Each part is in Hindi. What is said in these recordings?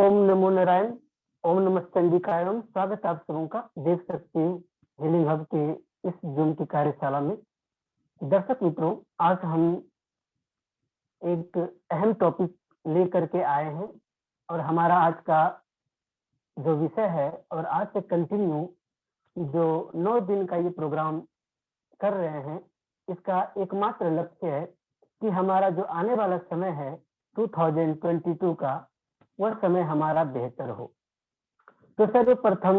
ओम नमो नारायण, ओम नमस्ते। स्वागत है आप सबों का देव शक्ति हीलिंग हब के इस जूम की कार्यशाला में। दर्शक मित्रों, आज हम एक अहम टॉपिक लेकर के आए हैं और हमारा आज का जो विषय है और आज से कंटिन्यू जो 9 दिन का ये प्रोग्राम कर रहे हैं, इसका एकमात्र लक्ष्य है कि हमारा जो आने वाला समय है 2022 का, वह समय हमारा बेहतर हो। तो सर्वप्रथम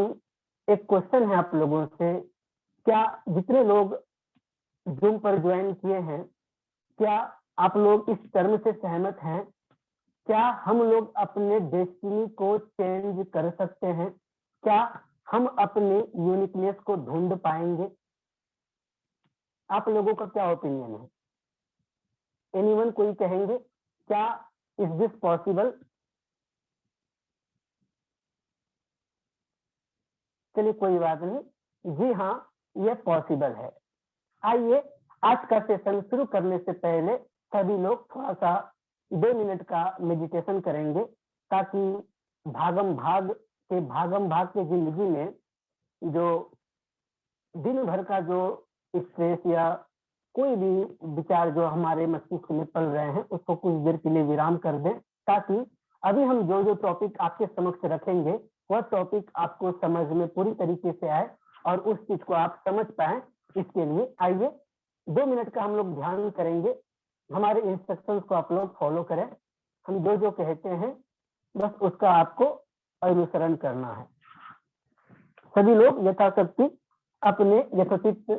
एक क्वेश्चन है आप लोगों से, क्या जितने लोग जूम पर ज्वाइन किए हैं, क्या आप लोग इस टर्म से सहमत हैं? क्या हम लोग अपने डेस्टिनी को चेंज कर सकते हैं? क्या हम अपने यूनिकनेस को ढूंढ पाएंगे? आप लोगों का क्या ओपिनियन है? एनीवन कोई कहेंगे क्या इज दिस पॉसिबल? चलिए कोई बात नहीं, जी हाँ, ये पॉसिबल है। आइए आज का सेशन शुरू करने से पहले सभी लोग थोड़ा सा 2 मिनट का मेडिटेशन करेंगे, ताकि भागम भाग के जिंदगी में जो दिन भर का जो स्ट्रेस या कोई भी विचार जो हमारे मस्तिष्क में पल रहे हैं, उसको कुछ देर के लिए विराम कर दें, ताकि अभी हम जो जो टॉपिक आपके समक्ष रखेंगे वह टॉपिक आपको समझ में पूरी तरीके से आए और उस चीज को आप समझ पाए। इसके लिए आइए 2 मिनट का हम लोग ध्यान करेंगे। हमारे इंस्ट्रक्शंस को आप लोग फॉलो करें। हम जो जो कहते हैं बस उसका आपको अनुसरण करना है। सभी लोग यथाशक्ति अपने यथोचित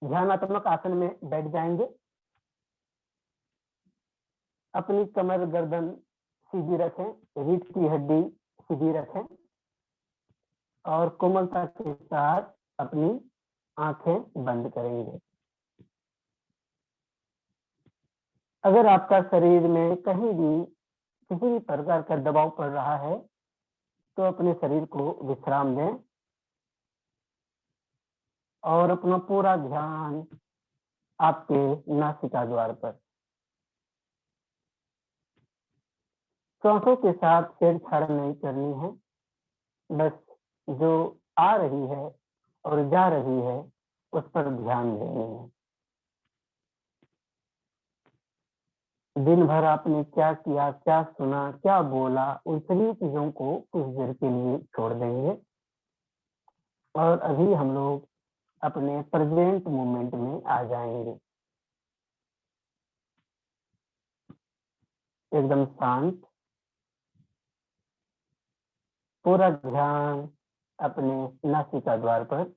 ध्यानात्मक आसन में बैठ जाएंगे। अपनी कमर गर्दन सीधी रखें, रीढ़ की हड्डी सीधी रखें और कोमलता के साथ अपनी आंखें बंद करेंगे। अगर आपका शरीर में कहीं भी किसी भी प्रकार का दबाव पड़ रहा है तो अपने शरीर को विश्राम दें और अपना पूरा ध्यान आपके नासिका द्वार पर। सांसों के साथ छेड़छाड़ नहीं करनी है, बस जो आ रही है और जा रही है उस पर ध्यान देनी है। दिन भर आपने क्या किया, क्या सुना, क्या बोला, उन सभी चीजों को कुछ देर के लिए छोड़ देंगे और अभी हम लोग अपने प्रेजेंट मोमेंट में आ जाएंगे। एकदम शांत, पूरा ध्यान अपने नासिका द्वार पर।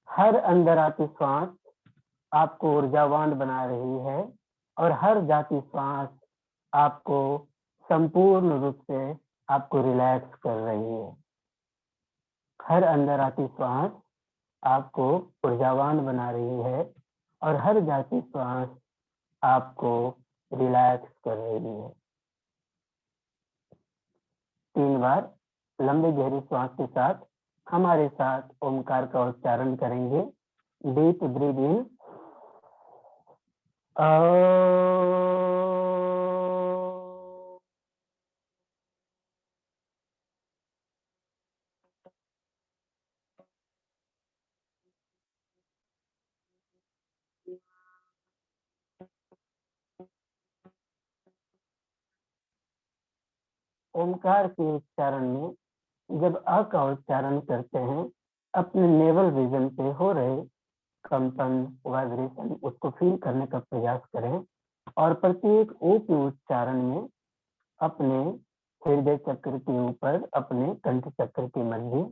हर अंदर आती श्वास आपको ऊर्जावान बना रही है और हर जाती श्वास आपको संपूर्ण रूप से आपको रिलैक्स कर रही है। हर अंदर आती श्वास आपको ऊर्जावान बना रही है और हर जाती श्वास आपको रिलैक्स कर रही है। 3 बार लंबे गहरी श्वास के साथ हमारे साथ ओमकार का उच्चारण करेंगे। डीप ब्रीथ इन, ओमकार के उच्चारण में जब अ का उच्चारण करते हैं, अपने नेवल रीजन पे हो रहे कंपन वाइब्रेशन उसको फील करने का प्रयास करें और प्रत्येक ओ के उच्चारण में अपने हृदय चक्र के ऊपर अपने कंठ चक्र के मध्य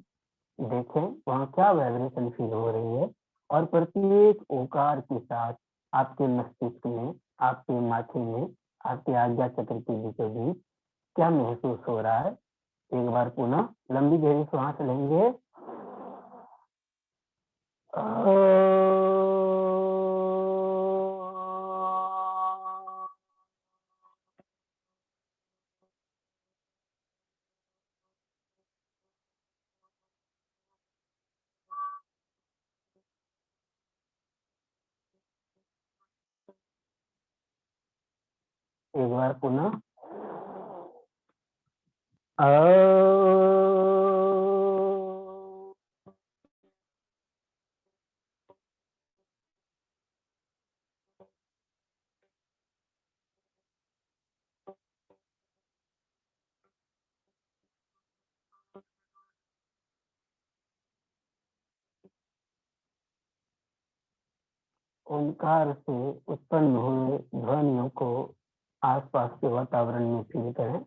देखें वहां क्या वाइब्रेशन फील हो रही है और प्रत्येक ओकार के साथ आपके मस्तिष्क में, आपके माथे में, आपके आज्ञा चक्र के बीचों बीच क्या महसूस हो रहा है। एक बार पुनः लंबी गहरी सांस लेंगे। एक बार पुनः ओंकार से उत्पन्न हुए ध्वनियों को आसपास के वातावरण में फील करें।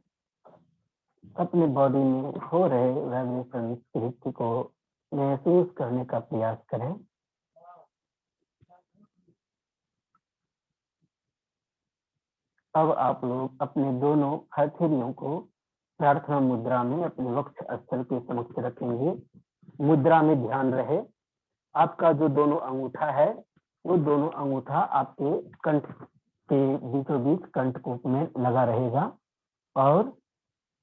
अपने बॉडी में हो रहे वाइब्रेशन स्थिति को महसूस करने का प्रयास करें। अब आप लोग अपने दोनों हथेलियों को प्रार्थना मुद्रा में अपने वक्ष स्थल के समक्ष रखेंगे। मुद्रा में ध्यान रहे, आपका जो दोनों अंगूठा है वो दोनों अंगूठा आपके कंठ के बीचों बीच कंठकूप में लगा रहेगा और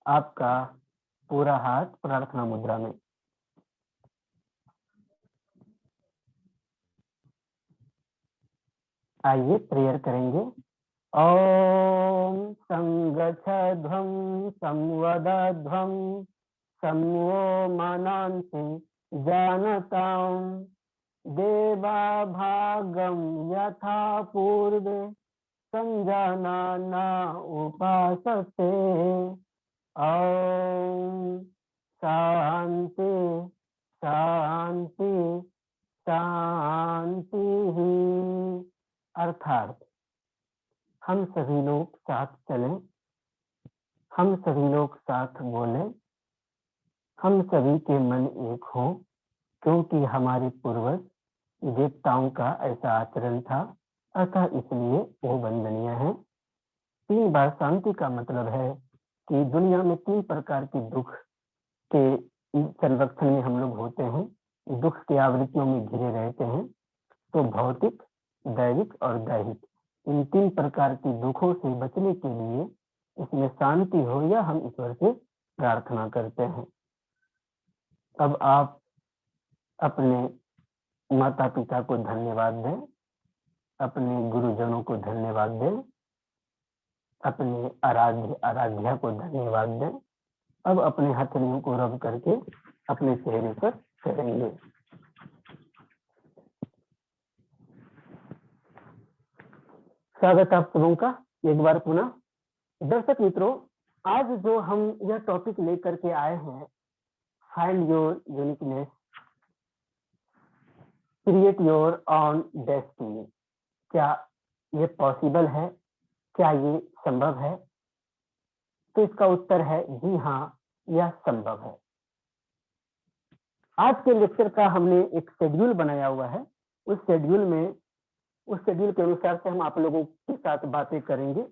आपका पूरा हाथ प्रार्थना मुद्रा में। आइए प्रेयर करेंगे। ओम संगच्छध्वं संवदध्वं समो मनांसि जानतां देवा भागं यथा पूर्वे संजानाना उपासते। ओम शांति शांति शांति। अर्थात हम सभी लोग साथ चलें, हम सभी लोग साथ बोलें, हम सभी के मन एक हो, क्योंकि हमारे पूर्वज देवताओं का ऐसा आचरण था, अतः इसलिए वो वंदनीय है। 3 बार शांति का मतलब है कि दुनिया में 3 प्रकार के दुख के संरक्षण में हम लोग होते हैं, दुख की आवृत्तियों में घिरे रहते हैं। तो भौतिक, दैविक और दैहिक, इन 3 प्रकार के दुखों से बचने के लिए इसमें शांति हो या हम ईश्वर से प्रार्थना करते हैं। अब आप अपने माता पिता को धन्यवाद दें, अपने गुरुजनों को धन्यवाद दें, अपने आराध्या को धन्यवाद दें। अब अपने हथेलियों को रब करके अपने चेहरे पर करेंगे। स्वागत आप सबों का एक बार पुनः। दर्शक मित्रों, आज जो हम यह टॉपिक लेकर के आए हैं, find your uniqueness, create your on destiny, क्या ये पॉसिबल है? क्या ये संभव है? तो इसका उत्तर है जी हाँ, यह संभव है। आज के लेक्चर का हमने एक शेड्यूल बनाया हुआ है। उस शेड्यूल के अनुसार से हम आप लोगों के साथ बातें करेंगे।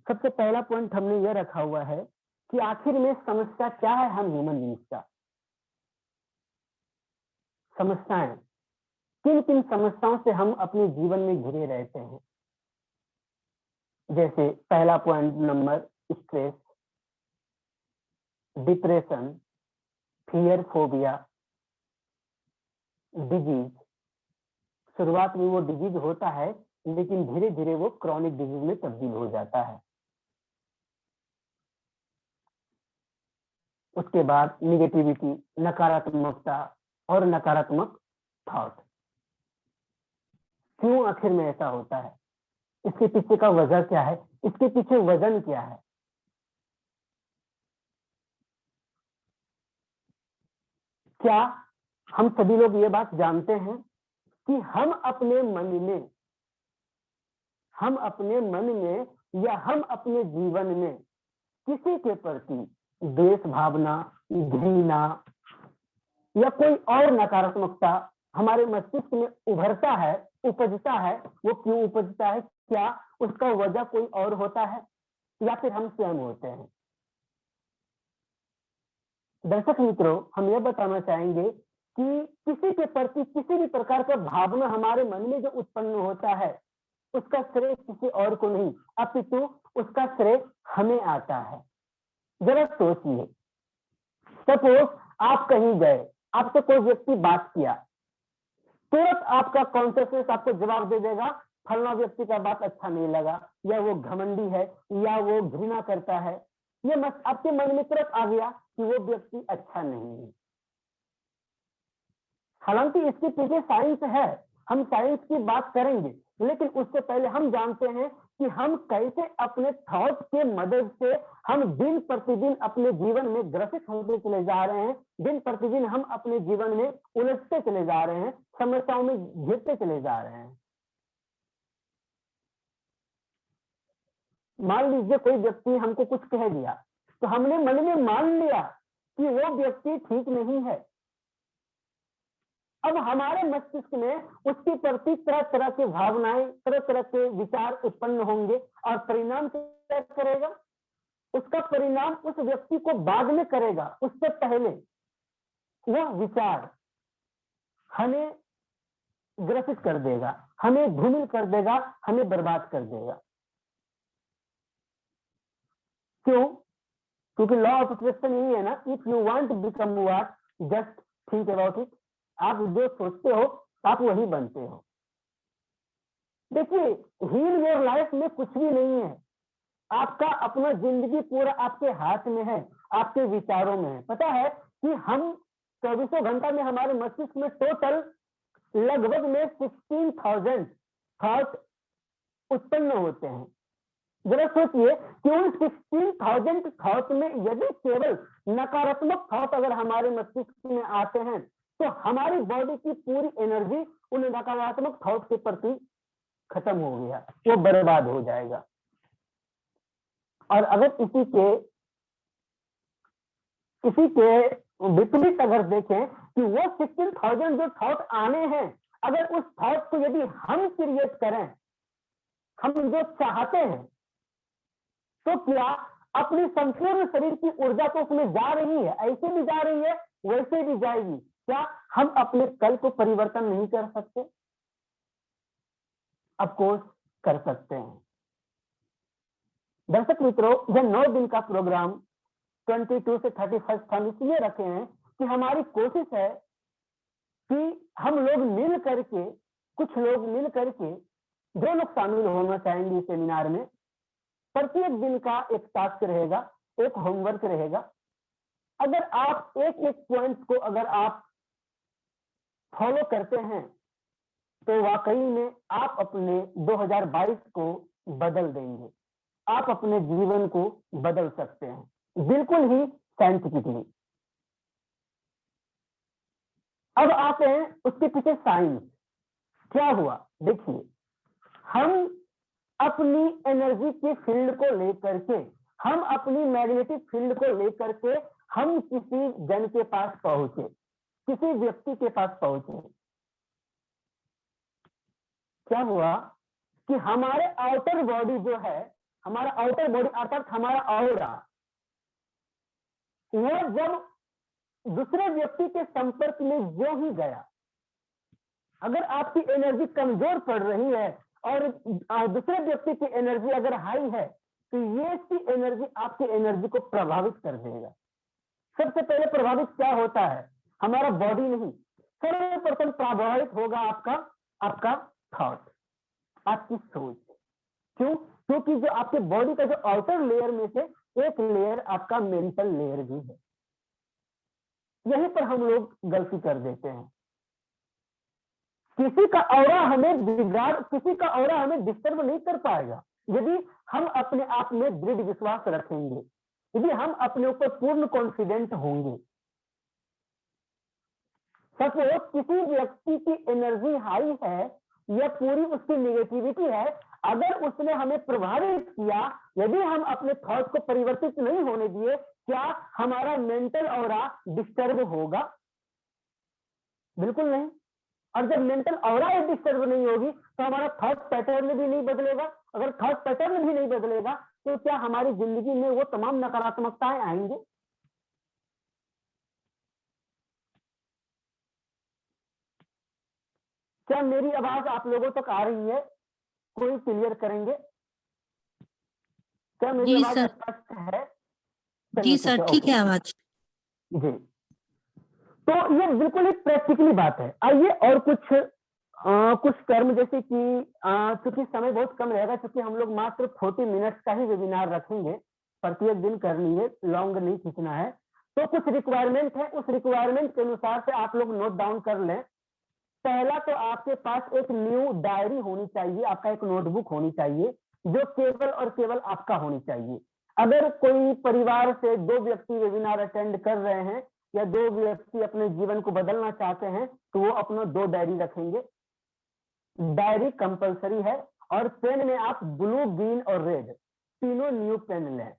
सबसे पहला पॉइंट हमने यह रखा हुआ है कि आखिर में समस्या क्या है हम ह्यूमन बीइंग्स का। समस्याएं, किन किन समस्याओं से हम अपने जीवन में घिरे रहते हैं। जैसे पहला point number stress, depression, fear, phobia, disease. शुरुआत में वो डिजीज होता है लेकिन धीरे धीरे वो क्रॉनिक डिजीज में तब्दील हो जाता है। उसके बाद निगेटिविटी, नकारात्मकता और नकारात्मक थॉट। क्यों आखिर में ऐसा होता है? इसके पीछे का वजह क्या है? इसके पीछे वजन क्या है? क्या हम सभी लोग ये बात जानते हैं कि हम अपने मन में या हम अपने जीवन में किसी के प्रति द्वेष भावना, घृणा या कोई और नकारात्मकता हमारे मस्तिष्क में उभरता है, उपजता है? वो क्यों उपजता है? क्या उसका वजह कोई और होता है या फिर हम स्वयं होते हैं? दर्शक मित्रों, हम यह बताना चाहेंगे कि किसी के प्रति किसी भी प्रकार का भावना हमारे मन में जो उत्पन्न होता है, उसका श्रेय किसी और को नहीं, अपितु उसका श्रेय हमें आता है। जरा सोचिए, सपोज आप कहीं गए, आपसे कोई व्यक्ति बात किया, तुरंत आपका कॉन्शियसनेस आपको जवाब दे देगा, फलना व्यक्ति का बात अच्छा नहीं लगा, या वो घमंडी है, या वो घृणा करता है, ये आपके मन में तुरंत आ गया कि वो व्यक्ति अच्छा नहीं है। हालांकि इसके पीछे साइंस है, हम साइंस की बात करेंगे, लेकिन उससे पहले हम जानते हैं कि हम कैसे अपने थॉट के मदद से हम दिन प्रतिदिन अपने जीवन में ग्रसित होते चले जा रहे हैं, दिन प्रतिदिन हम अपने जीवन में उलझते चले जा रहे हैं, समस्याओं में घिरते चले जा रहे हैं। मान लीजिए कोई व्यक्ति हमको कुछ कह दिया, तो हमने मन में मान लिया कि वो व्यक्ति ठीक नहीं है। अब हमारे मस्तिष्क में उसके प्रति तरह तरह की भावनाएं, तरह तरह के विचार उत्पन्न होंगे, और परिणाम क्या करेगा? उसका परिणाम उस व्यक्ति को बाद में करेगा, उससे पहले वह विचार हमें ग्रसित कर देगा, हमें धूमिल कर देगा, हमें बर्बाद कर देगा। क्यों? क्योंकि लॉ ऑफ अट्रैक्शन यही है ना, if you want to become what, just think about it. आप जो सोचते हो आप वही बनते हो। देखिए, हील योर लाइफ में कुछ भी नहीं है, आपका अपना जिंदगी पूरा आपके हाथ में है, आपके विचारों में है। पता है कि हम 24 घंटा में हमारे मस्तिष्क में टोटल लगभग में 16,000 थॉट उत्पन्न होते हैं। जरा सोचिए कि उन 16,000 थॉट में यदि केवल नकारात्मक थॉट अगर हमारे मस्तिष्क में आते हैं, तो हमारी बॉडी की पूरी एनर्जी उन नकारात्मक थॉट के प्रति खत्म हो गया, वो बर्बाद हो जाएगा। और अगर इसी के विपरीत अगर देखें कि वो 16,000 जो थॉट आने हैं, अगर उस थॉट को यदि हम क्रिएट करें, हम जो चाहते हैं, तो क्या अपनी संपूर्ण शरीर की ऊर्जा तो उसमें जा रही है, ऐसे भी जा रही है, वैसे भी जाएगी। क्या हम अपने कल को परिवर्तन नहीं कर सकते? ऑफ कोर्स कर सकते हैं। दर्शक मित्रों, यह 9 दिन का प्रोग्राम 22 से 31 हम इसलिए रखे हैं कि हमारी कोशिश है कि हम लोग मिल करके, कुछ लोग मिल करके, 2 लोग शामिल होना चाहेंगे इस सेमिनार में। प्रत्येक दिन का एक टास्क रहेगा, एक होमवर्क रहेगा। अगर आप एक एक पॉइंट को अगर आप फॉलो करते हैं, तो वाकई में आप अपने 2022 को बदल देंगे, आप अपने जीवन को बदल सकते हैं, बिल्कुल ही साइंटिफिकली। अब आते हैं उसके पीछे साइंस क्या हुआ। देखिए, हम अपनी एनर्जी के फील्ड को लेकर के, हम अपनी मैग्नेटिक फील्ड को लेकर के हम किसी जन के पास पहुंचे, किसी व्यक्ति के पास पहुंचे। क्या हुआ कि हमारे आउटर बॉडी जो है, हमारा आउटर बॉडी अर्थात हमारा ऑरा, वो जब दूसरे व्यक्ति के संपर्क में जो ही गया, अगर आपकी एनर्जी कमजोर पड़ रही है और दूसरे व्यक्ति की एनर्जी अगर हाई है, तो ये सी एनर्जी आपकी एनर्जी को प्रभावित कर देगा। सबसे पहले प्रभावित क्या होता है? हमारा बॉडी नहीं, सर्वप्रथम प्रभावित होगा आपका थॉट, आपकी सोच। क्यों? क्योंकि जो आपके बॉडी का जो आउटर लेयर में से एक लेयर आपका मेंटल लेयर भी है। यहीं पर हम लोग गलती कर देते हैं। किसी का ऑरा हमें बिगाड़, किसी का ऑरा हमें डिस्टर्ब नहीं कर पाएगा यदि हम अपने आप में दृढ़ विश्वास रखेंगे, यदि हम अपने ऊपर पूर्ण कॉन्फिडेंट होंगे। सपोज किसी व्यक्ति की एनर्जी हाई है या पूरी उसकी नेगेटिविटी है, अगर उसने हमें प्रभावित किया, यदि हम अपने थॉट को परिवर्तित नहीं होने दिए, क्या हमारा मेंटल ऑरा डिस्टर्ब होगा? बिल्कुल नहीं। और जब मेंटल ऑरा डिस्टर्ब नहीं होगी, तो हमारा थॉट पैटर्न भी नहीं बदलेगा। अगर थॉट पैटर्न भी नहीं बदलेगा, तो क्या हमारी जिंदगी में वो तमाम नकारात्मकताएं आएंगे? क्या मेरी आवाज आप लोगों तक आ रही है? कोई क्लियर करेंगे? क्या मेरी जी आवाज सर। स्पष्ट है? जी सर, ठीक है आवाज। जी, तो ये बिल्कुल एक प्रैक्टिकली बात है। आइए और कुछ टर्म, जैसे कि चूंकि समय बहुत कम रहेगा, क्योंकि हम लोग मात्र 40 मिनट्स का ही वेबिनार रखेंगे, प्रत्येक दिन करनी है, लॉन्ग नहीं खींचना है। तो कुछ रिक्वायरमेंट है, उस रिक्वायरमेंट के अनुसार से आप लोग नोट डाउन कर लें। पहला तो आपके पास एक न्यू डायरी होनी चाहिए, आपका एक नोटबुक होनी चाहिए जो केवल और केवल आपका होनी चाहिए। अगर कोई परिवार से 2 व्यक्ति वेबिनार अटेंड कर रहे हैं या 2 व्यक्ति अपने जीवन को बदलना चाहते हैं तो वो अपना 2 डायरी रखेंगे। डायरी कंपलसरी है और पेन में आप ब्लू, ग्रीन और रेड तीनों न्यू पेन लें।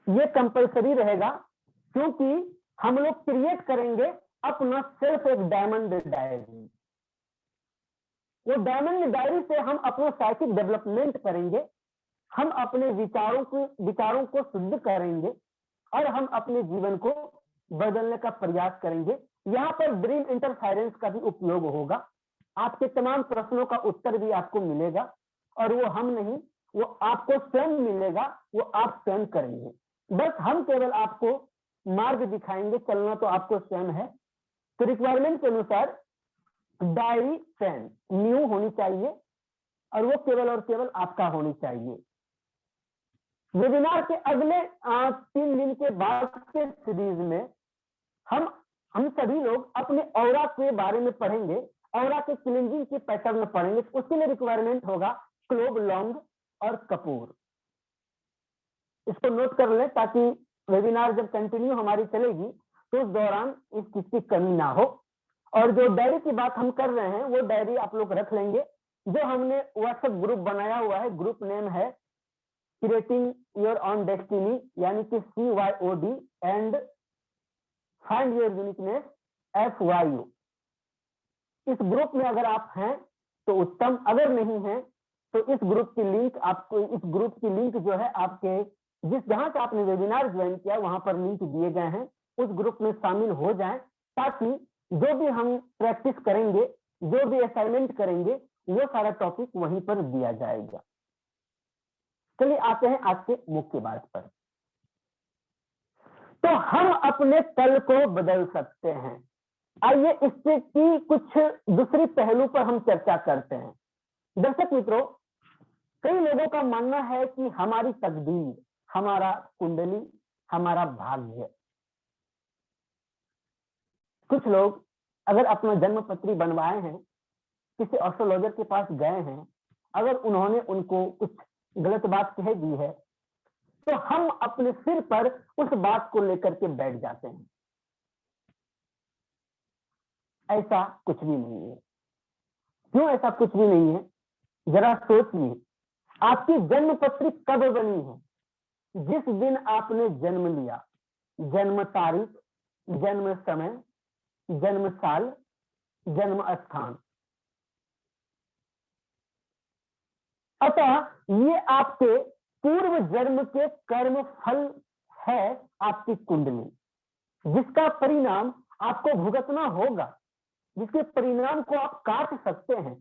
ये कंपलसरी रहेगा क्योंकि हम लोग क्रिएट करेंगे अपना सिर्फ एक डायमंड डायरी। वो डायमंड डायरी से हम अपना साइकिक डेवलपमेंट करेंगे, हम अपने विचारों को शुद्ध करेंगे और हम अपने जीवन को बदलने का प्रयास करेंगे। यहाँ पर ड्रीम इंटरफेरेंस का भी उपयोग होगा। आपके तमाम प्रश्नों का उत्तर भी आपको मिलेगा और वो हम नहीं, वो आपको स्वयं मिलेगा, वो आप स्वयं करेंगे। बस हम केवल आपको मार्ग दिखाएंगे, चलना तो आपको स्वयं है। तो रिक्वायरमेंट के अनुसार डायरी पेन न्यू होनी चाहिए और वो केवल और केवल आपका होनी चाहिए। वेबिनार के अगले 3 दिन के बाद के सीरीज में हम सभी लोग अपने ऑरा के बारे में पढ़ेंगे, ऑरा के क्लींजिंग के पैटर्न में पढ़ेंगे। उसके लिए रिक्वायरमेंट होगा क्लोव, लौंग और कपूर। इसको नोट कर लें ताकि वेबिनार जब कंटिन्यू हमारी चलेगी तो उस दौरान इस चीज की कमी ना हो। और जो डायरी की बात हम कर रहे हैं वो डायरी आप लोग रख लेंगे। जो हमने व्हाट्सएप ग्रुप बनाया हुआ है, ग्रुप नेम है क्रिएटिंग योर ऑन डेस्टिनी, यानी कि CYOD and find your uniqueness FYU। इस ग्रुप में अगर आप हैं तो उत्तम, अगर नहीं है तो इस ग्रुप की लिंक जो है आपके जहां से आपने वेबिनार ज्वाइन किया वहां पर लिंक दिए गए हैं, उस ग्रुप में शामिल हो जाएं ताकि जो भी हम प्रैक्टिस करेंगे, जो भी असाइनमेंट करेंगे, वो सारा टॉपिक वहीं पर दिया जाएगा। चलिए आते हैं आज के मुख्य बात पर। तो हम अपने कल को बदल सकते हैं। आइए इससे की कुछ दूसरी पहलू पर हम चर्चा करते हैं। दर्शक मित्रों, कई लोगों का मानना है कि हमारी तकदीर, हमारा कुंडली, हमारा भाग्य। कुछ लोग अगर अपना जन्म पत्री बनवाए हैं, किसी एस्ट्रोलॉजर के पास गए हैं, अगर उन्होंने उनको कुछ गलत बात कह दी है तो हम अपने सिर पर उस बात को लेकर के बैठ जाते हैं। ऐसा कुछ भी नहीं है। क्यों ऐसा कुछ भी नहीं है? जरा सोचिए, आपकी जन्म पत्री कब बनी है? जिस दिन आपने जन्म लिया। जन्म तारीख, जन्म समय, जन्म साल, जन्म स्थान। अतः ये आपके पूर्व जन्म के कर्म फल है, आपकी कुंडली, जिसका परिणाम आपको भुगतना होगा, जिसके परिणाम को आप काट सकते हैं।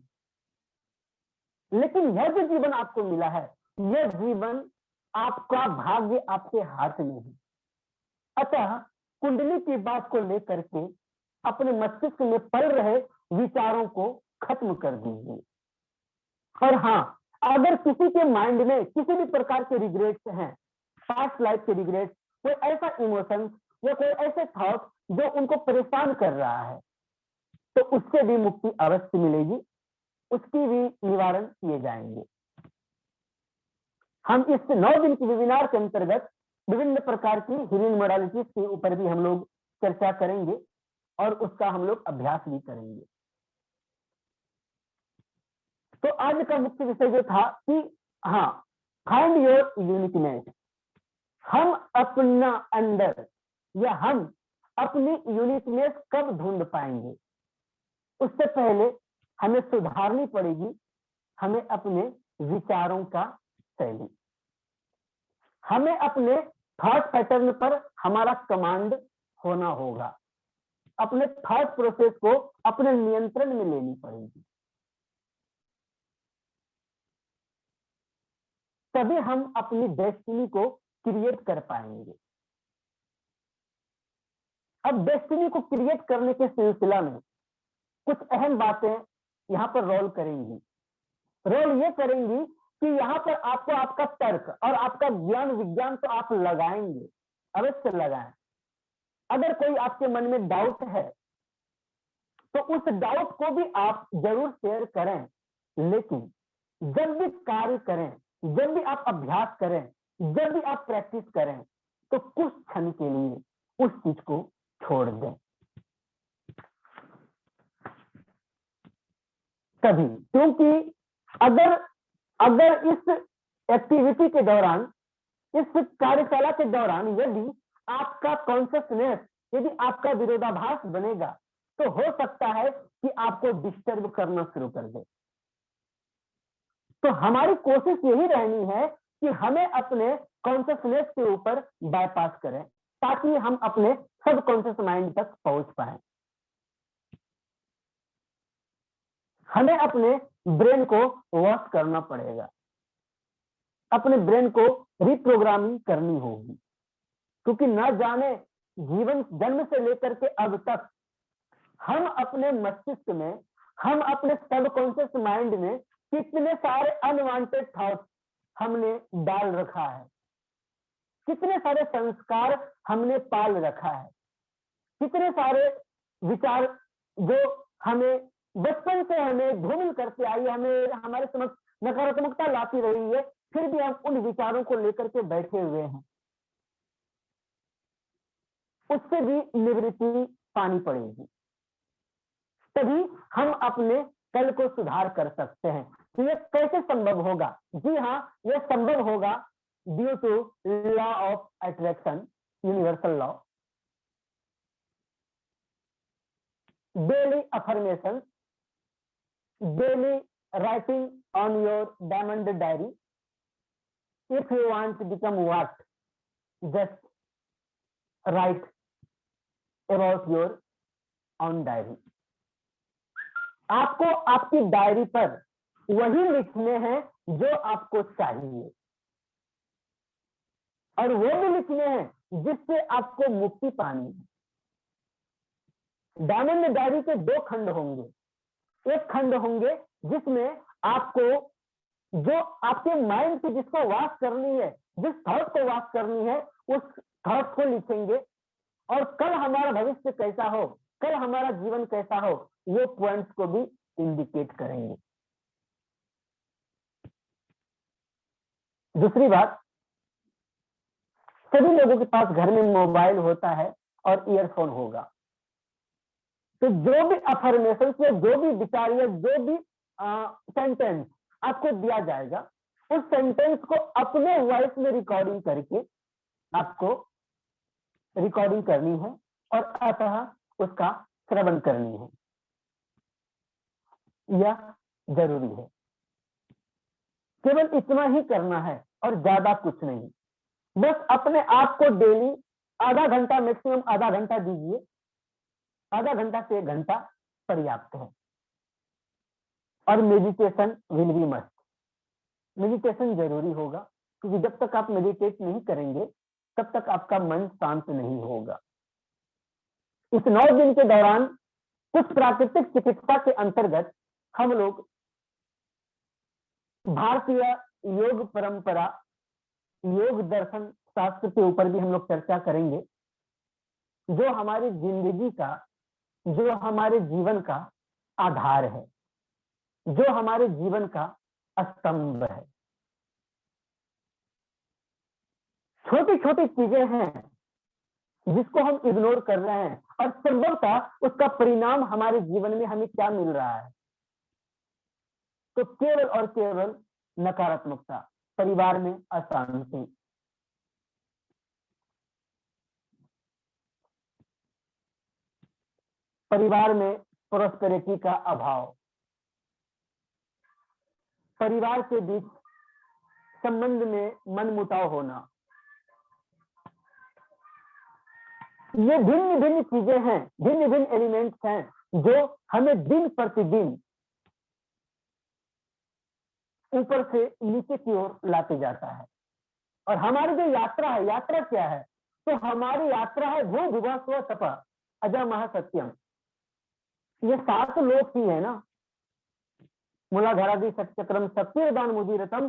लेकिन यह जो जीवन आपको मिला है, यह जीवन आपका भाग्य आपके हाथ में है। अतः कुंडली की बात को लेकर के अपने मस्तिष्क में पल रहे विचारों को खत्म कर दीजिए। और हाँ, अगर किसी के माइंड में किसी भी प्रकार के रिग्रेट्स हैं, पास्ट लाइफ के रिग्रेट्स, कोई ऐसा इमोशन या कोई ऐसे थॉट जो उनको परेशान कर रहा है, तो उससे भी मुक्ति अवश्य मिलेगी, उसकी भी निवारण किए जाएंगे। हम इस 9 दिन की वेबिनार के अंतर्गत विभिन्न प्रकार की हीलिंग मोडालिटीज के ऊपर भी हम लोग चर्चा करेंगे और उसका हम लोग अभ्यास भी करेंगे। तो आज का मुख्य विषय जो था कि हाँ, फाइंड योर यूनिकनेस। हम अपना अंदर या हम अपनी यूनिकनेस कब ढूंढ पाएंगे? उससे पहले हमें सुधारनी पड़ेगी हमें अपने विचारों का शैली। हमें अपने थॉट पैटर्न पर हमारा कमांड होना होगा। अपने थॉट प्रोसेस को अपने नियंत्रण में लेनी पड़ेगी, तभी हम अपनी डेस्टिनी को क्रिएट कर पाएंगे। अब डेस्टिनी को क्रिएट करने के सिलसिला में कुछ अहम बातें यहां पर रोल करेंगी। रोल ये करेंगी कि यहाँ पर आपको आपका तर्क और आपका ज्ञान विज्ञान तो आप लगाएंगे, अवश्य लगाएं। अगर कोई आपके मन में डाउट है तो उस डाउट को भी आप जरूर शेयर करें, लेकिन जब भी कार्य करें, जब भी आप अभ्यास करें, जब भी आप प्रैक्टिस करें, तो कुछ क्षण के लिए उस चीज को छोड़ दें। तभी, क्योंकि अगर इस एक्टिविटी के दौरान, इस कार्यशाला के दौरान यदि आपका कॉन्शियसनेस, यदि आपका विरोधाभास बनेगा, तो हो सकता है कि आपको डिस्टर्ब करना शुरू कर दे। तो हमारी कोशिश यही रहनी है कि हमें अपने कॉन्शियसनेस के ऊपर बाईपास करें, ताकि हम अपने सबकॉन्शियस माइंड तक पहुंच पाए। हमें अपने ब्रेन को वॉश करना पड़ेगा, अपने ब्रेन को रिप्रोग्रामिंग करनी होगी, क्योंकि न जाने जीवन जन्म से लेकर के अब तक हम अपने मस्तिष्क में, हम अपने सबकॉन्शियस माइंड में कितने सारे अनवांटेड थॉट्स हमने डाल रखा है, कितने सारे संस्कार हमने पाल रखा है, कितने सारे विचार जो हमें बचपन से हमें धूमिल करके आई, हमें हमारे समझ नकारात्मकता लाती रही है, फिर भी हम उन विचारों को लेकर के बैठे हुए हैं। उससे भी निवृत्ति पानी पड़ेगी, तभी हम अपने कल को सुधार कर सकते हैं। तो ये कैसे संभव होगा? जी हाँ, यह संभव होगा due to law of attraction, universal law. Daily affirmation, daily writing on your diamond diary. If you want to become what, just write about your own diary. आपको आपकी डायरी पर वही लिखने हैं जो आपको चाहिए, और वो भी लिखने हैं जिससे आपको मुक्ति पानी है। डायमंड डायरी के दो खंड होंगे। एक खंड होंगे जिसमें आपको जो आपके माइंड से जिसको वाश करनी है, जिस थॉट को वाश करनी है, उस थॉट को लिखेंगे, और कल हमारा भविष्य कैसा हो, कल हमारा जीवन कैसा हो, वो पॉइंट्स को भी इंडिकेट करेंगे। दूसरी बात, सभी लोगों के पास घर में मोबाइल होता है और ईयरफोन होगा, तो जो भी अफर्मेशन से, जो भी विचार या जो भी सेंटेंस आपको दिया जाएगा, उस सेंटेंस को अपने वॉइस में रिकॉर्डिंग करके आपको रिकॉर्डिंग करनी है और अतः उसका श्रवण करनी है। यह जरूरी है, केवल इतना ही करना है और ज्यादा कुछ नहीं। बस अपने आप को डेली आधा घंटा, मैक्सिमम आधा घंटा दीजिए। आधा घंटा से 1 घंटा पर्याप्त है। और meditation will be must, meditation जरूरी होगा, क्योंकि जब तक आप मेडिटेट नहीं करेंगे तब तक आपका मन शांत नहीं होगा। इस 9 दिन के दौरान कुछ प्राकृतिक चिकित्सा के अंतर्गत हम लोग भारतीय योग परंपरा, योग दर्शन शास्त्र के ऊपर भी हम लोग चर्चा करेंगे, जो हमारी जिंदगी का, जो हमारे जीवन का आधार है, जो हमारे जीवन का स्तंभ है। छोटी छोटी चीजें हैं जिसको हम इग्नोर कर रहे हैं, और संभवतः उसका परिणाम हमारे जीवन में हमें क्या मिल रहा है? तो केवल और केवल नकारात्मकता, परिवार में अशांति, परिवार में प्रोस्पेरिटी का अभाव, परिवार के बीच संबंध में मनमुटाव होना, ये भिन्न भिन्न चीजें हैं, भिन्न भिन्न एलिमेंट्स हैं जो हमें दिन प्रतिदिन ऊपर से नीचे की ओर लाते जाता है। और हमारी जो यात्रा है, यात्रा क्या है? तो हमारी यात्रा है भू भुवा स्व तप अजा महासत्यम। ये 7 लोक ही है ना, मूलाधारादि सत्यक्रम सत्यदान मुदीरतम